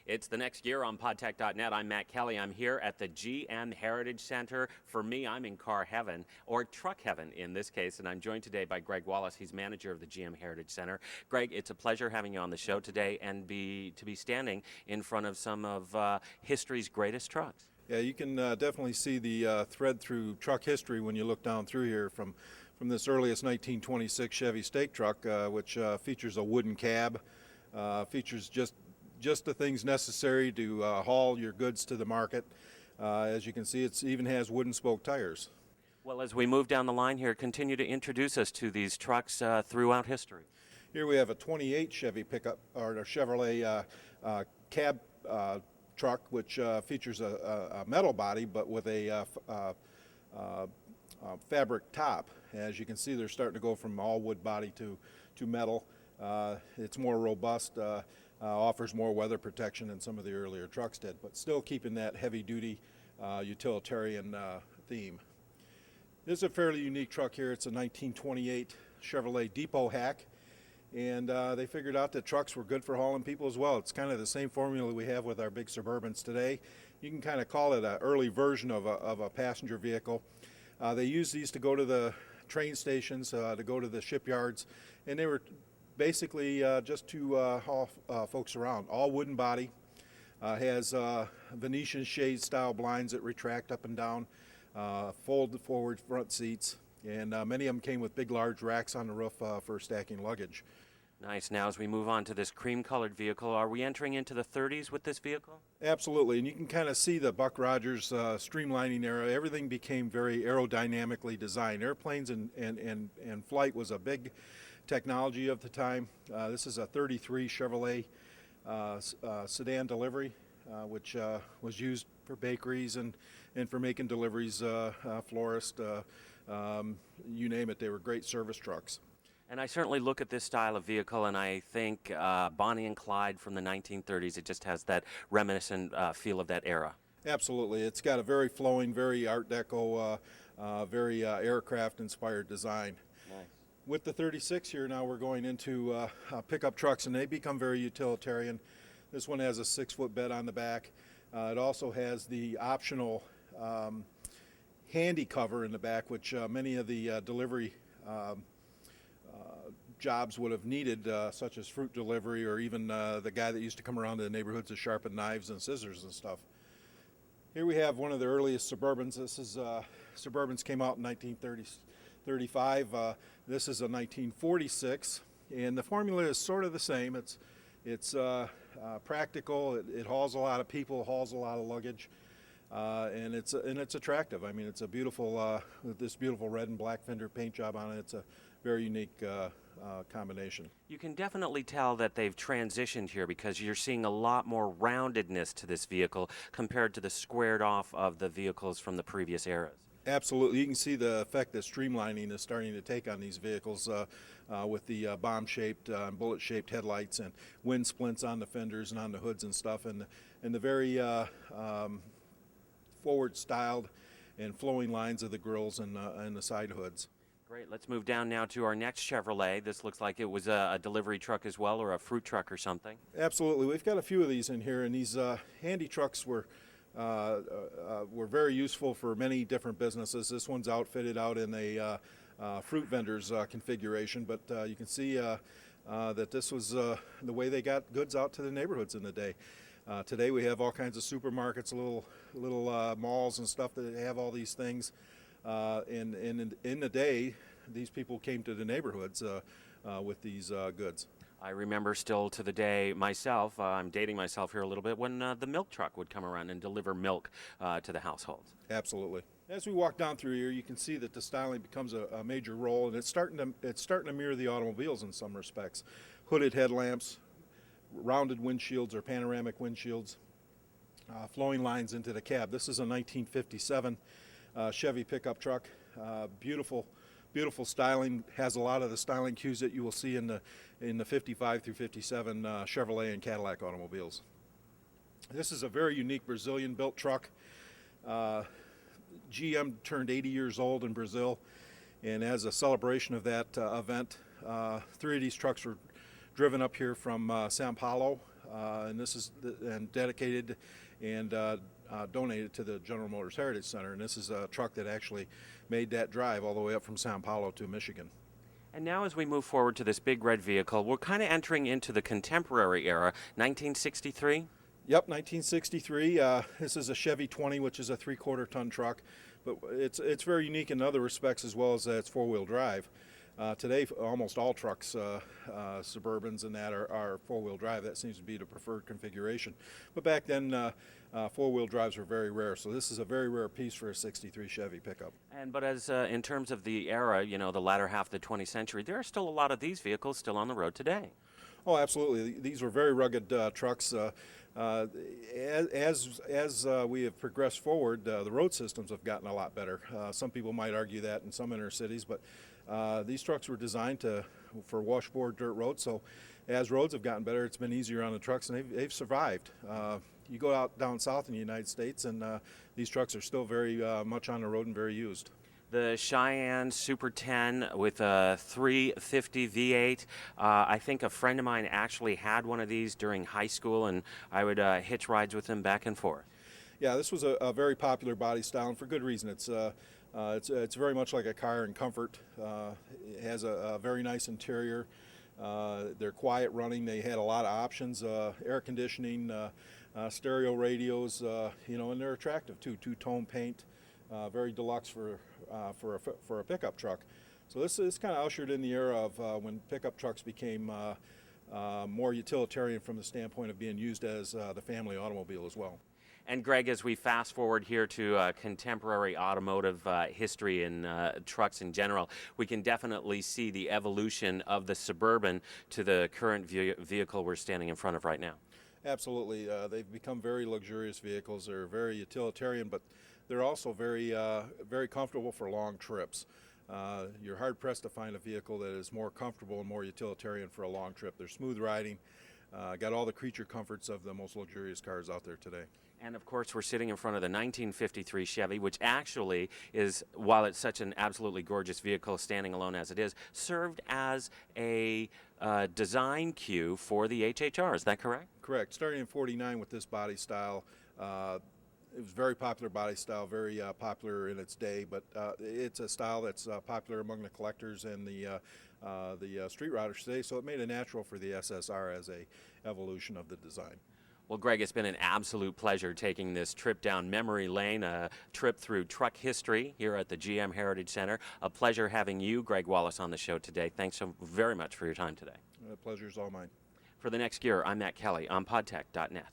It's the next year on podtech.net. I'm Matt Kelly. I'm here at the GM Heritage Center. For me, I'm in car heaven, or truck heaven in this case, and I'm joined today by Greg Wallace. He's manager of the GM Heritage Center. Greg, it's a pleasure having you on the show today and to be standing in front of some of history's greatest trucks. Yeah, you can definitely see the thread through truck history when you look down through here from this earliest 1926 Chevy stake truck, which features a wooden cab, features just the things necessary to haul your goods to the market. As you can see, it even has wooden spoke tires. Well, as we move down the line here, continue to introduce us to these trucks throughout history. Here we have a 28 Chevy Pickup, or a Chevrolet cab truck, which features a metal body but with a fabric top. As you can see, they're starting to go from all wood body to metal. It's more robust, offers more weather protection than some of the earlier trucks did, but still keeping that heavy-duty utilitarian theme. This is a fairly unique truck here. It's a 1928 Chevrolet Depot hack, and they figured out that trucks were good for hauling people as well. It's kind of the same formula we have with our big Suburbans today. You can kind of call it an early version of a passenger vehicle. They used these to go to the train stations, to go to the shipyards, and they were basically just to haul folks around. All wooden body, has Venetian shade style blinds that retract up and down, fold forward front seats, and many of them came with big large racks on the roof for stacking luggage. Nice. Now as we move on to this cream-colored vehicle, are we entering into the 30s with this vehicle? Absolutely, and you can kind of see the Buck Rogers streamlining era. Everything became very aerodynamically designed. Airplanes and flight was a big technology of the time. This is a 33 Chevrolet Sedan delivery, which was used for bakeries and for making deliveries, florist, you name it. They were great service trucks. And I certainly look at this style of vehicle and I think Bonnie and Clyde from the 1930s. It just has that reminiscent feel of that era. Absolutely. It's got a very flowing, very Art Deco, very aircraft-inspired design. Nice. With the 36 here now, we're going into pickup trucks, and they become very utilitarian. This one has a 6-foot bed on the back. It also has the optional handy cover in the back, which many of the delivery jobs would have needed, such as fruit delivery, or even the guy that used to come around to the neighborhoods to sharpen knives and scissors and stuff. Here we have one of the earliest Suburbans. This is Suburbans came out in 1935. This is a 1946, and the formula is sort of the same. It's practical. It hauls a lot of people, hauls a lot of luggage, and it's attractive. I mean, it's a beautiful with this beautiful red and black fender paint job on it. It's a very unique combination. You can definitely tell that they've transitioned here because you're seeing a lot more roundedness to this vehicle compared to the squared off of the vehicles from the previous eras. Absolutely. You can see the effect that streamlining is starting to take on these vehicles with the bomb-shaped, bullet-shaped headlights and wind splints on the fenders and on the hoods and stuff, and the very forward-styled and flowing lines of the grills and the side hoods. Great. Let's move down now to our next Chevrolet. This looks like it was a delivery truck as well, or a fruit truck or something. Absolutely. We've got a few of these in here, and these handy trucks were very useful for many different businesses. This one's outfitted out in a fruit vendor's configuration, but you can see that this was the way they got goods out to the neighborhoods in the day. Today we have all kinds of supermarkets, little malls and stuff that have all these things. In the day, these people came to the neighborhoods with these goods. I remember still to the day myself, I'm dating myself here a little bit, when the milk truck would come around and deliver milk to the households. Absolutely. As we walk down through here, you can see that the styling becomes a major role, and it's starting to mirror the automobiles in some respects. Hooded headlamps, rounded windshields or panoramic windshields, flowing lines into the cab. This is a 1957 Chevy pickup truck. Beautiful styling. Has a lot of the styling cues that you will see in the 55 through 57 Chevrolet and Cadillac automobiles. This is a very unique Brazilian-built truck. GM turned 80 years old in Brazil, and as a celebration of that event, 3 of these trucks were driven up here from Sao Paulo and this is and dedicated and donated to the General Motors Heritage Center. And this is a truck that actually made that drive all the way up from Sao Paulo to Michigan. And now as we move forward to this big red vehicle, we're kind of entering into the contemporary era, 1963? Yep, 1963. This is a Chevy 20, which is a 3/4 ton truck, but it's very unique in other respects as well as that it's 4-wheel drive. Today, almost all trucks, Suburbans and that, are 4-wheel drive. That seems to be the preferred configuration. But back then, 4-wheel drives were very rare, so this is a very rare piece for a 63 Chevy pickup. But as in terms of the era, the latter half of the 20th century, there are still a lot of these vehicles still on the road today. Oh, absolutely. These were very rugged trucks. As we have progressed forward, the road systems have gotten a lot better. Some people might argue that in some inner cities, but these trucks were designed for washboard dirt roads. So as roads have gotten better, it's been easier on the trucks, and they've survived. You go out down south in the United States, and these trucks are still very much on the road and very used. The Cheyenne Super 10 with a 350 V8. I think a friend of mine actually had one of these during high school, and I would hitch rides with him back and forth. Yeah, this was a very popular body style, and for good reason. It's very much like a car in comfort. It has a very nice interior. They're quiet running. They had a lot of options, air conditioning, stereo radios, and they're attractive too. Two-tone paint. Very deluxe for a pickup truck. So this kind of ushered in the era of when pickup trucks became more utilitarian from the standpoint of being used as the family automobile as well. And Greg, as we fast forward here to contemporary automotive history and trucks in general, we can definitely see the evolution of the Suburban to the current vehicle we're standing in front of right now. Absolutely. They've become very luxurious vehicles. They're very utilitarian, but they're also very comfortable for long trips. You're hard-pressed to find a vehicle that is more comfortable and more utilitarian for a long trip. They're smooth riding, got all the creature comforts of the most luxurious cars out there today. And of course, we're sitting in front of the 1953 Chevy, which actually is, while it's such an absolutely gorgeous vehicle standing alone as it is, served as a design cue for the HHR. Is that correct? Correct. Starting in '49 with this body style. It was a very popular body style, very popular in its day, but it's a style that's popular among the collectors and the street riders today, so it made it natural for the SSR as a evolution of the design. Well, Greg, it's been an absolute pleasure taking this trip down memory lane, a trip through truck history here at the GM Heritage Center. A pleasure having you, Greg Wallace, on the show today. Thanks so very much for your time today. The pleasure's all mine. For the next gear, I'm Matt Kelly on podtech.net.